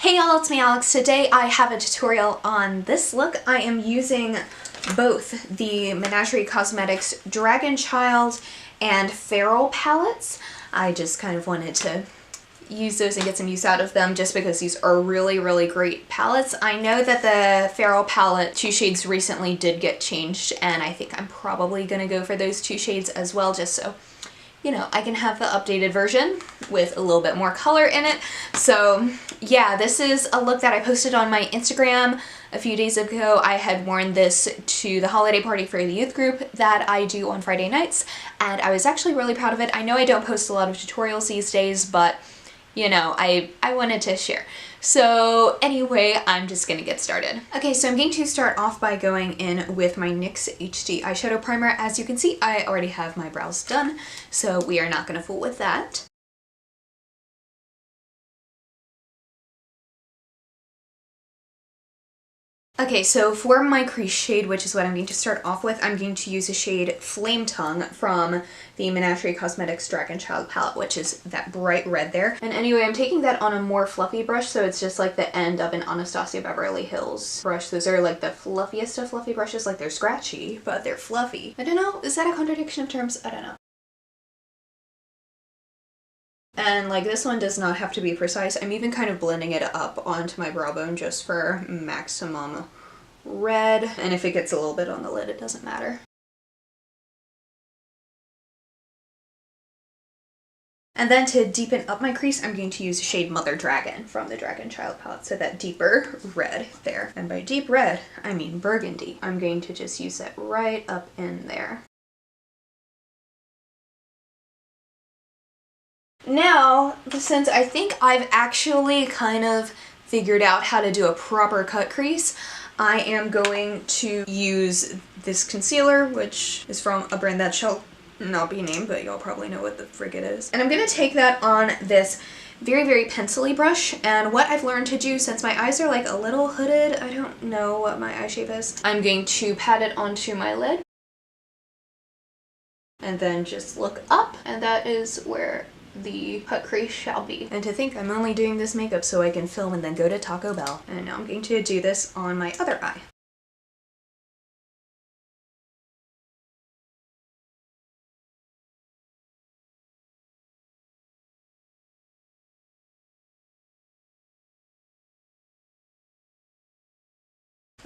Hey y'all, it's me Alex. Today I have a tutorial on this look. I am using both the Menagerie Cosmetics Dragon Child and Feral palettes. I just kind of wanted to use those and get some use out of them just because these are really great palettes. I know that the Feral palette 2 shades recently did get changed, and I think I'm probably gonna go for those 2 shades as well, just so you know, I can have the updated version with a little bit more color in it. So yeah, this is a look that I posted on my Instagram a few days ago. I had worn this to the holiday party for the youth group that I do on Friday nights, and I was actually really proud of it. I know I don't post a lot of tutorials these days, but you know, I wanted to share. So anyway, I'm just gonna get started. Okay, so I'm going to start off by going in with my NYX HD Eyeshadow Primer. As you can see, I already have my brows done, so we are not gonna fool with that. Okay, so for my crease shade, which is what I'm going to start off with, I'm going to use the shade Flame Tongue from the Menagerie Cosmetics Dragon Child palette, which is that bright red there. And anyway, I'm taking that on a more fluffy brush, so it's just like the end of an Anastasia Beverly Hills brush. Those are like the fluffiest of fluffy brushes. Like, they're scratchy, but they're fluffy. I don't know, is that a contradiction of terms? I don't know. And like, this one does not have to be precise. I'm even kind of blending it up onto my brow bone just for maximum red. And if it gets a little bit on the lid, it doesn't matter. And then to deepen up my crease, I'm going to use the shade Mother Dragon from the Dragon Child palette. So that deeper red there. And by deep red, I mean burgundy. I'm going to just use that right up in there. Now, since I think I've actually kind of figured out how to do a proper cut crease, I am going to use this concealer, which is from a brand that shall not be named, but y'all probably know what the frig it is. And I'm going to take that on this very pencil-y brush, and what I've learned to do, since my eyes are like a little hooded, I don't know what my eye shape is, I'm going to pat it onto my lid and then just look up, and that is where the cut crease shall be. And to think I'm only doing this makeup so I can film and then go to Taco Bell. And now I'm going to do this on my other eye.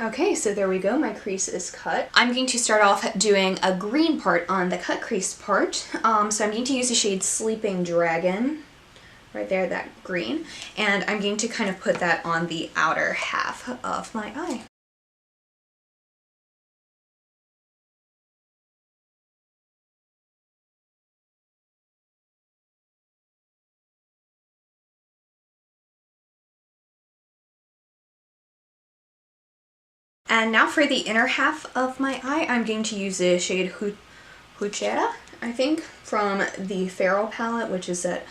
Okay, so there we go, my crease is cut. I'm going to start off doing a green part on the cut crease part. So I'm going to use the shade Sleeping Dragon, right there, that green, and I'm going to kind of put that on the outer half of my eye. And now for the inner half of my eye, I'm going to use the shade Huchera, I think, from the Feral palette, which is that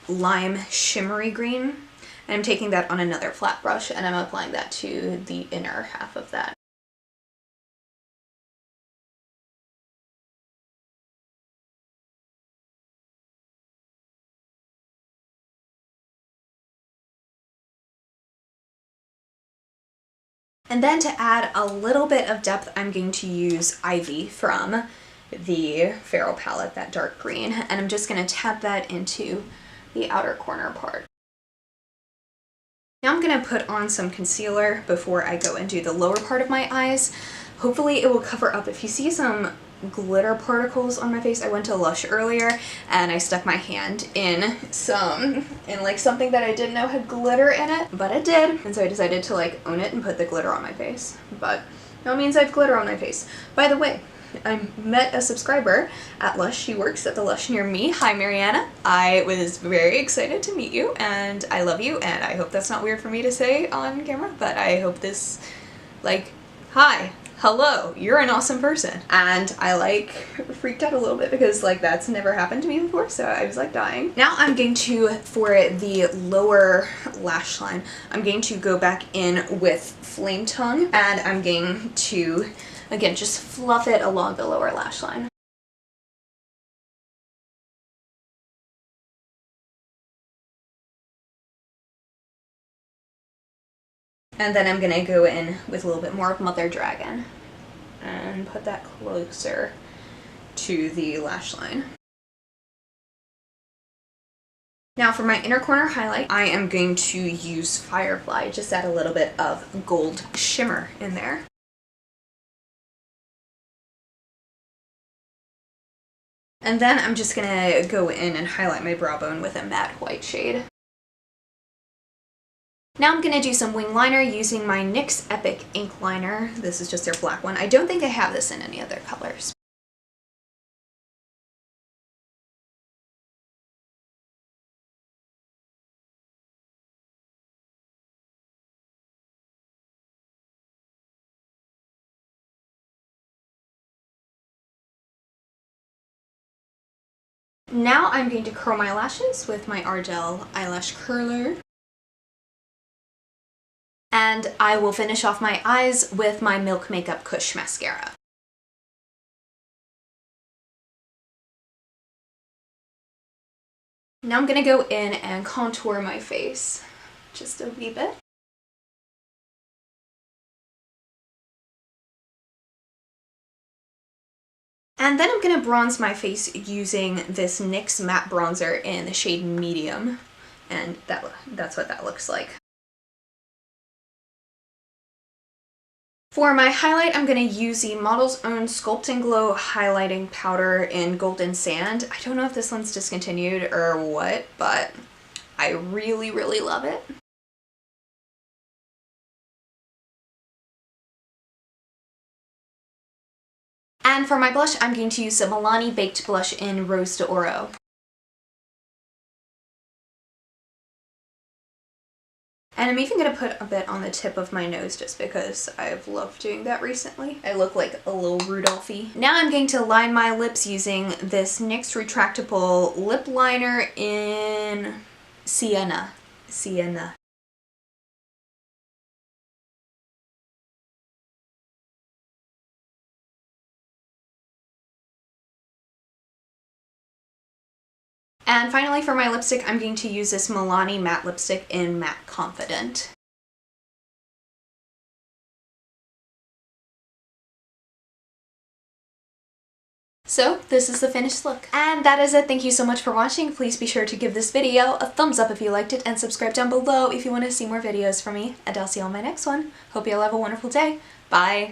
lime shimmery green. And I'm taking that on another flat brush, and I'm applying that to the inner half of that. And then to add a little bit of depth, I'm going to use Ivy from the Feral palette, that dark green, and I'm just going to tap that into the outer corner part. Now I'm going to put on some concealer before I go and do the lower part of my eyes. Hopefully it will cover up. If you see some glitter particles on my face, I went to Lush earlier and I stuck my hand in like something that I didn't know had glitter in it, but it did, and so I decided to like own it and put the glitter on my face. But no means I have glitter on my face. By the way, I met a subscriber at Lush. She works at the Lush near me. Hi, Mariana. I was very excited to meet you, and I love you, and I hope that's not weird for me to say on camera, but I hope this, like, hi, hello, you're an awesome person. And I like freaked out a little bit because like that's never happened to me before, so I was like dying. Now I'm going to, for the lower lash line, I'm going to go back in with Flame Tongue, and I'm going to, again, just fluff it along the lower lash line. And then I'm gonna go in with a little bit more of Mother Dragon and put that closer to the lash line. Now for my inner corner highlight, I am going to use Firefly, just add a little bit of gold shimmer in there. And then I'm just gonna go in and highlight my brow bone with a matte white shade. Now I'm gonna do some wing liner using my NYX Epic Ink Liner. This is just their black one. I don't think I have this in any other colors. Now I'm going to curl my lashes with my Ardell eyelash curler. And I will finish off my eyes with my Milk Makeup Kush mascara. Now I'm going to go in and contour my face just a wee bit. And then I'm going to bronze my face using this NYX matte bronzer in the shade Medium. And that's what that looks like. For my highlight, I'm going to use the Model's Own Sculpt and Glow Highlighting Powder in Golden Sand. I don't know if this one's discontinued or what, but I really, really love it. And for my blush, I'm going to use the Milani Baked Blush in Rose d'Oro. And I'm even going to put a bit on the tip of my nose just because I've loved doing that recently. I look like a little Rudolphy. Now I'm going to line my lips using this NYX Retractable Lip Liner in Sienna. And finally for my lipstick, I'm going to use this Milani matte lipstick in Matte Confident. So this is the finished look. And that is it. Thank you so much for watching. Please be sure to give this video a thumbs up if you liked it and subscribe down below if you want to see more videos from me. And I'll see you on my next one. Hope you all have a wonderful day. Bye!